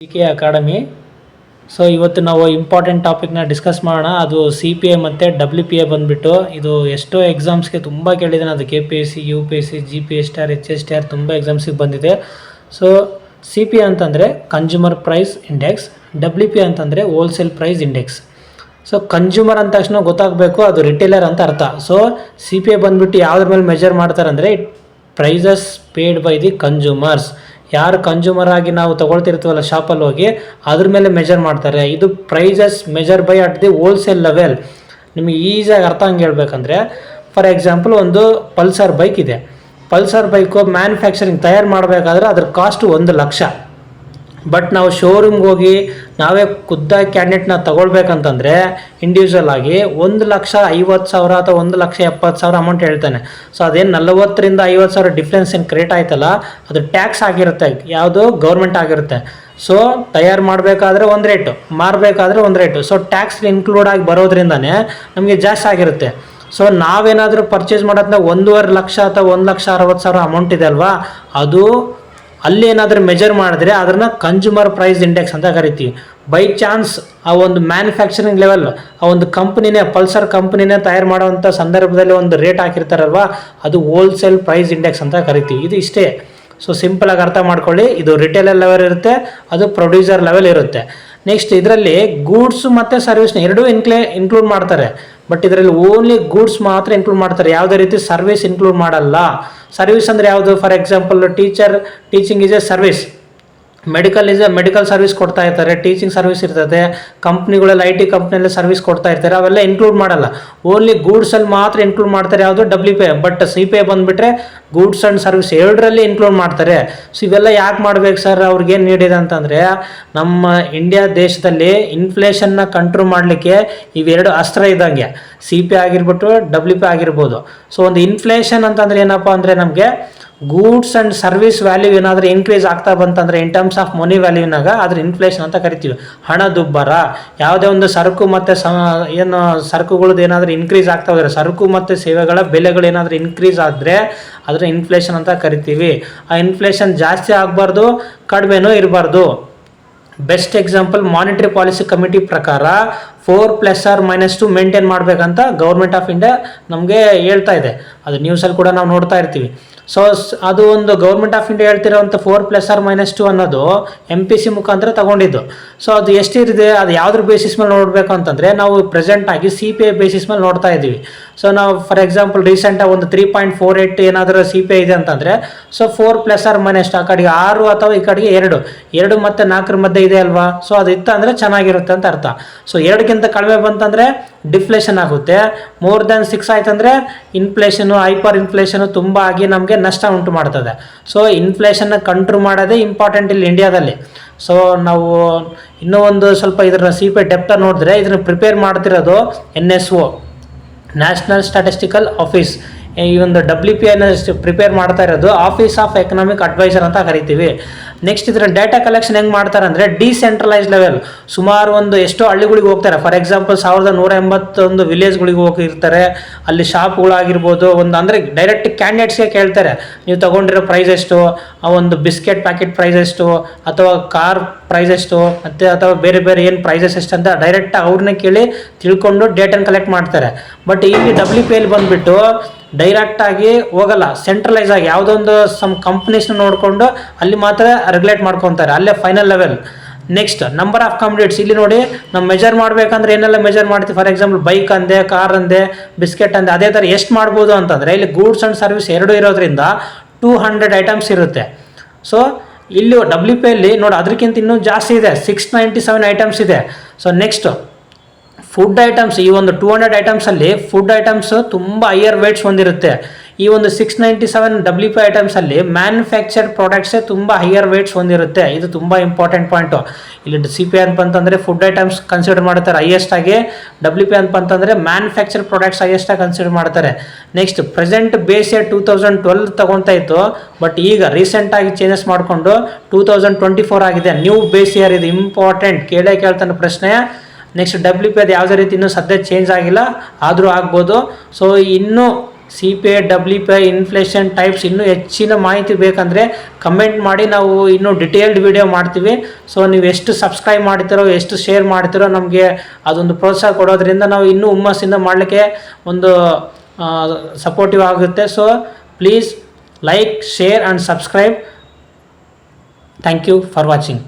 K academy. So ಇವತ್ತು ನಾವು important ಟಾಪಿಕ್ನ discuss ಮಾಡೋಣ. ಅದು CPA ಮತ್ತು WPA ಬಂದುಬಿಟ್ಟು ಇದು ಎಷ್ಟೋ ಎಕ್ಸಾಮ್ಸ್ಗೆ ತುಂಬ ಕೇಳಿದ್ದಾನೆ. ಅದು KPSC, UPSC, GPSR, HSTR ತುಂಬ ಎಕ್ಸಾಮ್ಸಿಗೆ ಬಂದಿದೆ. ಸೊ CPA ಅಂತಂದರೆ ಕನ್ಸ್ಯೂಮರ್ ಪ್ರೈಸ್ ಇಂಡೆಕ್ಸ್, WPA ಅಂತಂದರೆ wholesale price index. So consumer ಅಂದ ತಕ್ಷಣ ಗೊತ್ತಾಗಬೇಕು ಅದು ರಿಟೇಲರ್ ಅಂತ ಅರ್ಥ. ಸೊ CPA ಬಂದುಬಿಟ್ಟು ಯಾವುದ್ರ ಮೇಲೆ ಮೆಜರ್ ಮಾಡ್ತಾರೆ ಅಂದರೆ prices paid by the consumers. ಯಾರು ಕನ್ಸ್ಯೂಮರ್ ಆಗಿ ನಾವು ತೊಗೊಳ್ತಿರ್ತೀವಲ್ಲ ಶಾಪಲ್ಲಿ ಹೋಗಿ ಅದ್ರ ಮೇಲೆ ಮೆಜರ್ ಮಾಡ್ತಾರೆ. ಇದು prices measure by at the wholesale level. ನಿಮಗೆ ಈಸಿಯಾಗಿ ಅರ್ಥ ಹಂಗೆ ಹೇಳ್ಬೇಕಂದ್ರೆ, ಫಾರ್ ಎಕ್ಸಾಂಪಲ್ ಒಂದು ಪಲ್ಸರ್ ಬೈಕ್ ಇದೆ. ಪಲ್ಸರ್ ಬೈಕು ಮ್ಯಾನುಫ್ಯಾಕ್ಚರಿಂಗ್ ತಯಾರು ಮಾಡಬೇಕಾದ್ರೆ ಅದ್ರ ಕಾಸ್ಟ್ 1 ಲಕ್ಷ. ಬಟ್ ನಾವು ಶೋರೂಮ್ಗೆ ಹೋಗಿ ನಾವೇ ಖುದ್ದಾಗಿ ಕ್ಯಾಂಡಿಡೇಟ್ನ ತೊಗೊಳ್ಬೇಕಂತಂದರೆ ಇಂಡಿವಿಜುವಲ್ ಆಗಿ 1,50,000 ಅಥವಾ 1,70,000 ಅಮೌಂಟ್ ಹೇಳ್ತಾನೆ. ಸೊ ಅದೇನು 40,000 50,000 ಡಿಫ್ರೆನ್ಸ್ ಏನು ಕ್ರಿಯೇಟ್ ಆಯ್ತಲ್ಲ, ಅದು ಟ್ಯಾಕ್ಸ್ ಆಗಿರುತ್ತೆ, ಯಾವುದು ಗೌರ್ಮೆಂಟ್ ಆಗಿರುತ್ತೆ. ಸೊ ತಯಾರು ಮಾಡಬೇಕಾದ್ರೆ ಒಂದು ರೇಟು, ಮಾರಬೇಕಾದ್ರೆ ಒಂದು ರೇಟು. ಸೊ ಟ್ಯಾಕ್ಸ್ ಇನ್ಕ್ಲೂಡ್ ಆಗಿ ಬರೋದ್ರಿಂದನೇ ನಮಗೆ ಜಾಸ್ತಿ ಆಗಿರುತ್ತೆ. ಸೊ ನಾವೇನಾದರೂ ಪರ್ಚೇಸ್ ಮಾಡೋದನ್ನ 1.5 ಲಕ್ಷ ಅಥವಾ 1,60,000 ಅಮೌಂಟ್ ಇದೆ ಅಲ್ವಾ, ಅದು ಅಲ್ಲಿ ಏನಾದರೂ ಮೆಜರ್ ಮಾಡಿದ್ರೆ ಅದನ್ನು ಕನ್ಸ್ಯೂಮರ್ ಪ್ರೈಸ್ ಇಂಡೆಕ್ಸ್ ಅಂತ ಕರಿತೀವಿ. ಬೈ ಚಾನ್ಸ್ ಆ ಒಂದು ಮ್ಯಾನುಫ್ಯಾಕ್ಚರಿಂಗ್ ಲೆವೆಲ್, ಆ ಒಂದು ಕಂಪ್ನಿನೇ ಪಲ್ಸರ್ ಕಂಪ್ನಿನೇ ತಯಾರು ಮಾಡೋವಂಥ ಸಂದರ್ಭದಲ್ಲಿ ಒಂದು ರೇಟ್ ಹಾಕಿರ್ತಾರಲ್ವ, ಅದು ಹೋಲ್ಸೇಲ್ ಪ್ರೈಸ್ ಇಂಡೆಕ್ಸ್ ಅಂತ ಕರಿತೀವಿ. ಇದು ಇಷ್ಟೇ. ಸೊ ಸಿಂಪಲಾಗಿ ಅರ್ಥ ಮಾಡ್ಕೊಳ್ಳಿ. ಇದು ರಿಟೇಲರ್ ಲೆವೆಲ್ ಇರುತ್ತೆ, ಅದು ಪ್ರೊಡ್ಯೂಸರ್ ಲೆವೆಲ್ ಇರುತ್ತೆ. ನೆಕ್ಸ್ಟ್ ಇದರಲ್ಲಿ ಗೂಡ್ಸ್ ಮತ್ತು ಸರ್ವಿಸ್ನ ಎರಡೂ ಇನ್ಕ್ಲೂಡ್ ಮಾಡ್ತಾರೆ. ಬಟ್ ಇದರಲ್ಲಿ ಓನ್ಲಿ ಗೂಡ್ಸ್ ಮಾತ್ರ ಇನ್ಕ್ಲೂಡ್ ಮಾಡ್ತಾರೆ, ಯಾವುದೇ ರೀತಿ ಸರ್ವಿಸ್ ಇನ್ಕ್ಲೂಡ್ ಮಾಡಲ್ಲ. ಸರ್ವಿಸ್ ಅಂದರೆ ಯಾವುದು? For example teaching is A service, medical service ಕೊಡ್ತಾ ಇರ್ತಾರೆ, ಟೀಚಿಂಗ್ ಸರ್ವಿಸ್ ಇರ್ತದೆ, ಕಂಪ್ನಿಗಳಲ್ಲಿ IT ಕಂಪ್ನಿಯಲ್ಲಿ ಸರ್ವಿಸ್ ಕೊಡ್ತಾ ಇರ್ತಾರೆ, ಅವೆಲ್ಲ ಇನ್ಕ್ಲೂಡ್ ಮಾಡಲ್ಲ. ಓನ್ಲಿ ಗೂಡ್ಸಲ್ಲಿ ಮಾತ್ರ ಇನ್ಕ್ಲೂಡ್ ಮಾಡ್ತಾರೆ, ಯಾವುದು WPA. ಬಟ್ CPA ಬಂದುಬಿಟ್ರೆ ಗೂಡ್ಸ್ ಆ್ಯಂಡ್ ಸರ್ವಿಸ್ ಎರಡರಲ್ಲಿ ಇನ್ಕ್ಲೂಡ್ ಮಾಡ್ತಾರೆ. ಸೊ ಇವೆಲ್ಲ ಯಾಕೆ ಮಾಡ್ಬೇಕು ಸರ್, ಅವ್ರಿಗೇನು ನೀಡಿದೆ ಅಂತಂದರೆ, ನಮ್ಮ ಇಂಡಿಯಾ ದೇಶದಲ್ಲಿ ಇನ್ಫ್ಲೇಷನ್ನ ಕಂಟ್ರೋಲ್ ಮಾಡಲಿಕ್ಕೆ ಇವೆರಡು ಅಸ್ತ್ರ ಇದ್ದಂಗೆ, CPA ಆಗಿರ್ಬಿಟ್ಟು WPA ಆಗಿರ್ಬೋದು. ಸೊ ಒಂದು ಇನ್ಫ್ಲೇಷನ್ ಅಂತಂದರೆ ಏನಪ್ಪ ಅಂದರೆ, ನಮಗೆ ಗೂಡ್ಸ್ ಆ್ಯಂಡ್ ಸರ್ವಿಸ್ ವ್ಯಾಲ್ಯೂ ಏನಾದರೂ ಇನ್ಕ್ರೀಸ್ ಆಗ್ತಾ ಬಂತಂದರೆ ಇನ್ ಟರ್ಮ್ಸ್ ಆಫ್ ಮನಿ ವ್ಯಾಲ್ಯೂನಾಗ ಅದ್ರ ಇನ್ಫ್ಲೇಷನ್ ಅಂತ ಕರಿತೀವಿ. ಹಣದುಬ್ಬರ. ಯಾವುದೇ ಒಂದು ಸರಕು ಮತ್ತು ಸರಕುಗಳದ್ದು ಏನಾದರೂ ಇನ್ಕ್ರೀಸ್ ಆಗ್ತಾ ಹೋದರೆ, ಸರಕು ಮತ್ತು ಸೇವೆಗಳ ಬೆಲೆಗಳು ಏನಾದರೂ ಇನ್ಕ್ರೀಸ್ ಆದರೆ ಅದರ ಇನ್ಫ್ಲೇಷನ್ ಅಂತ ಕರಿತೀವಿ. ಆ ಇನ್ಫ್ಲೇಷನ್ ಜಾಸ್ತಿ ಆಗಬಾರ್ದು, ಕಡಿಮೆನೂ ಇರಬಾರ್ದು. Best example monetary policy committee ಪ್ರಕಾರ 4+or-2 ಮೇಂಟೈನ್ ಮಾಡಬೇಕಂತ ಗೌರ್ಮೆಂಟ್ ಆಫ್ ಇಂಡಿಯಾ ನಮಗೆ ಹೇಳ್ತಾ ಇದೆ. ಅದು ನ್ಯೂಸಲ್ಲಿ ಕೂಡ ನಾವು ನೋಡ್ತಾ ಇರ್ತೀವಿ. ಸೊ ಅದು ಒಂದು ಗೌರ್ಮೆಂಟ್ ಆಫ್ ಇಂಡಿಯಾ ಹೇಳ್ತಿರೋಂಥ 4+or-2 ಅನ್ನೋದು MPC ಮುಖಾಂತರ ತಗೊಂಡಿದ್ದು. ಸೊ ಅದು ಎಷ್ಟಿದೆ, ಅದು ಯಾವುದ್ರ ಬೇಸಿಸ್ ಮೇಲೆ ನೋಡಬೇಕು ಅಂತಂದರೆ, ನಾವು ಪ್ರೆಸೆಂಟಾಗಿ CPA ಬೇಸಿಸ್ ಮೇಲೆ ನೋಡ್ತಾ ಇದ್ದೀವಿ. ಸೊ ನಾವು ಫಾರ್ ಎಕ್ಸಾಂಪಲ್ ರೀಸೆಂಟಾಗಿ ಒಂದು 3.48 ಏನಾದರೂ CPA ಇದೆ ಅಂತಂದರೆ, ಸೊ 4+or-2 ಆ ಕಡೆಗೆ 6 ಅಥವಾ ಈ ಕಡೆಗೆ 2 ಮತ್ತು 4 ಮಧ್ಯೆ ಇದೆ ಅಲ್ವಾ. ಸೊ ಅದು ಇತ್ತು ಅಂದರೆ ಚೆನ್ನಾಗಿರುತ್ತೆ ಅಂತ ಅರ್ಥ. ಸೊ 2ಕ್ಕಿಂತ ಕಡಿಮೆ ಬಂತಂದರೆ ಡಿಫ್ಲೇಷನ್ ಆಗುತ್ತೆ. ಮೋರ್ ದ್ಯಾನ್ 6 ಆಯ್ತಂದರೆ ಇನ್ಫ್ಲೇಷನು, ಹೈಪರ್ ಇನ್ಫ್ಲೇಷನು ತುಂಬ ಆಗಿ ನಮಗೆ ನಷ್ಟ ಉಂಟು ಮಾಡ್ತದೆ. ಸೊ ಇನ್ಫ್ಲೇಷನ್ನ ಕಂಟ್ರೋಲ್ ಮಾಡೋದೇ ಇಂಪಾರ್ಟೆಂಟ್ ಇಲ್ಲಿ ಇಂಡಿಯಾದಲ್ಲಿ. ಸೊ ನಾವು ಇನ್ನೂ ಒಂದು ಸ್ವಲ್ಪ ಇದರ CPA ಡೆಪ್ಟ ನೋಡಿದ್ರೆ, ಇದನ್ನು ಪ್ರಿಪೇರ್ ಮಾಡ್ತಿರೋದು NSO, ನ್ಯಾಷನಲ್ ಸ್ಟ್ಯಾಟಿಸ್ಟಿಕಲ್ ಆಫೀಸ್. ಈ ಒಂದು WPA ಪ್ರಿಪೇರ್ ಮಾಡ್ತಾ ಇರೋದು ಆಫೀಸ್ ಆಫ್ ಎಕನಾಮಿಕ್ ಅಡ್ವೈಸರ್ ಅಂತ ಕರಿತೀವಿ. ನೆಕ್ಸ್ಟ್ ಇದರ ಡೇಟಾ ಕಲೆಕ್ಷನ್ ಹೆಂಗೆ ಮಾಡ್ತಾರೆ ಅಂದರೆ, ಡಿಸೆಂಟ್ರಲೈಸ್ ಲೆವೆಲ್. ಸುಮಾರು ಒಂದು ಎಷ್ಟೋ ಹಳ್ಳಿಗಳಿಗೆ ಹೋಗ್ತಾರೆ. ಫಾರ್ ಎಕ್ಸಾಂಪಲ್ 1181 ವಿಲೇಜ್ಗಳಿಗೆ ಹೋಗಿರ್ತಾರೆ. ಅಲ್ಲಿ ಶಾಪ್ಗಳಾಗಿರ್ಬೋದು, ಅಂದರೆ ಡೈರೆಕ್ಟ್ ಕ್ಯಾಂಡಿಡೇಟ್ಸ್ಗೆ ಕೇಳ್ತಾರೆ, ನೀವು ತೊಗೊಂಡಿರೋ ಪ್ರೈಸ್ ಎಷ್ಟು, ಆ ಒಂದು ಬಿಸ್ಕೆಟ್ ಪ್ಯಾಕೆಟ್ ಪ್ರೈಸ್ ಎಷ್ಟು, ಅಥವಾ ಕಾರ್ ಪ್ರೈಸ್ ಎಷ್ಟು, ಮತ್ತು ಅಥವಾ ಬೇರೆ ಬೇರೆ ಏನು ಪ್ರೈಸಸ್ ಎಷ್ಟು ಅಂತ ಡೈರೆಕ್ಟ್ ಅವ್ರನ್ನೇ ಕೇಳಿ ತಿಳ್ಕೊಂಡು ಡೇಟನ್ನು ಕಲೆಕ್ಟ್ ಮಾಡ್ತಾರೆ. ಬಟ್ ಇಲ್ಲಿ WPAಲಿ ಬಂದುಬಿಟ್ಟು ಡೈರೆಕ್ಟಾಗಿ ಹೋಗಲ್ಲ, ಸೆಂಟ್ರಲೈಸ್ ಆಗಿ ಯಾವುದೋ ಒಂದು ಕಂಪ್ನೀಸ್ನ ನೋಡಿಕೊಂಡು ಅಲ್ಲಿ ಮಾತ್ರ ರೆಗ್ಯುಲೇಟ್ ಮಾಡ್ಕೊತಾರೆ, ಅಲ್ಲೇ final level. Next number of candidates. ಇಲ್ಲಿ ನೋಡಿ, ನಾವು ಮೆಜರ್ ಮಾಡಬೇಕಂದ್ರೆ ಏನೆಲ್ಲ ಮೆಜರ್ ಮಾಡ್ತೀವಿ. ಫಾರ್ ಎಕ್ಸಾಂಪಲ್ ಬೈಕ್ ಅಂದೆ, ಕಾರ್ ಅಂದೆ, ಬಿಸ್ಕೆಟ್ ಅಂದೆ. ಅದೇ ಥರ ಎಷ್ಟು ಮಾಡ್ಬೋದು ಅಂತಂದರೆ, ಇಲ್ಲಿ ಗೂಡ್ಸ್ ಆ್ಯಂಡ್ ಸರ್ವಿಸ್ ಎರಡೂ ಇರೋದ್ರಿಂದ 200 ಐಟಮ್ಸ್ ಇರುತ್ತೆ. ಸೊ ಇಲ್ಲಿ WPAಲಿ ನೋಡಿ ಅದಕ್ಕಿಂತ ಇನ್ನೂ ಜಾಸ್ತಿ ಇದೆ, 697 ಐಟಮ್ಸ್ ಇದೆ. So next food items. ಈ ಒಂದು 200 ಐಟಮ್ಸಲ್ಲಿ ಫುಡ್ ಐಟಮ್ಸ್ ತುಂಬ ಹೈಯರ್ ವೇಟ್ಸ್ ಹೊಂದಿರುತ್ತೆ. ಈ ಒಂದು 697 WPA ಐಟಮ್ಸಲ್ಲಿ ಮ್ಯಾನುಫ್ಯಾಕ್ಚರ್ಡ್ ಪ್ರಾಡಕ್ಟ್ಸೇ ತುಂಬ ಹೈಯರ್ ವೇಟ್ಸ್ ಹೊಂದಿರುತ್ತೆ. ಇದು ತುಂಬ ಇಂಪಾರ್ಟೆಂಟ್ ಪಾಯಿಂಟು. ಇಲ್ಲಿ CPA ಅಂತಂದರೆ ಫುಡ್ ಐಟಮ್ಸ್ ಕನ್ಸಿಡರ್ ಮಾಡ್ತಾರೆ ಹೈಯೆಸ್ಟ್ ಆಗಿ, WPA ಅಂತಂದರೆ ಮ್ಯಾನುಫ್ಯಾಕ್ಚರ್ಡ್ ಪ್ರಾಡಕ್ಟ್ಸ್ ಹೈಯೆಸ್ಟ್ ಆಗಿ ಕನ್ಸಿಡರ್ ಮಾಡ್ತಾರೆ. ನೆಕ್ಸ್ಟ್ ಪ್ರೆಸೆಂಟ್ ಬೇಸ್ ಇಯರ್ 2012 ತಗೊತಾ ಇತ್ತು, ಬಟ್ ಈಗ ರೀಸೆಂಟಾಗಿ ಚೇಂಜಸ್ ಮಾಡಿಕೊಂಡು 2024 ಆಗಿದೆ. New base year. ಇದು ಇಂಪಾರ್ಟೆಂಟ್, ಕೇಳ್ತಾನೆ ಪ್ರಶ್ನೆ. ನೆಕ್ಸ್ಟ್ WPA ಅದು ಯಾವುದೇ ರೀತಿ ಇನ್ನೂ ಸದ್ಯ ಚೇಂಜ್ ಆಗಿಲ್ಲ, ಆದರೂ ಆಗ್ಬೋದು. ಸೊ ಇನ್ನೂ CPA WPA ಇನ್ಫ್ಲೇಷನ್ ಟೈಪ್ಸ್ ಇನ್ನೂ ಹೆಚ್ಚಿನ ಮಾಹಿತಿ ಬೇಕಂದರೆ ಕಮೆಂಟ್ ಮಾಡಿ, ನಾವು ಇನ್ನೂ ಡಿಟೇಲ್ಡ್ ವಿಡಿಯೋ ಮಾಡ್ತೀವಿ. ಸೊ ನೀವು ಎಷ್ಟು ಸಬ್ಸ್ಕ್ರೈಬ್ ಮಾಡ್ತೀರೋ, ಎಷ್ಟು ಶೇರ್ ಮಾಡ್ತೀರೋ ನಮಗೆ ಅದೊಂದು ಪ್ರೋತ್ಸಾಹ ಕೊಡೋದ್ರಿಂದ ನಾವು ಇನ್ನೂ ಹುಮ್ಮಸ್ಸಿಂದ ಮಾಡಲಿಕ್ಕೆ ಒಂದು ಸಪೋರ್ಟಿವ್ ಆಗುತ್ತೆ. So please like, share and subscribe. Thank you for watching.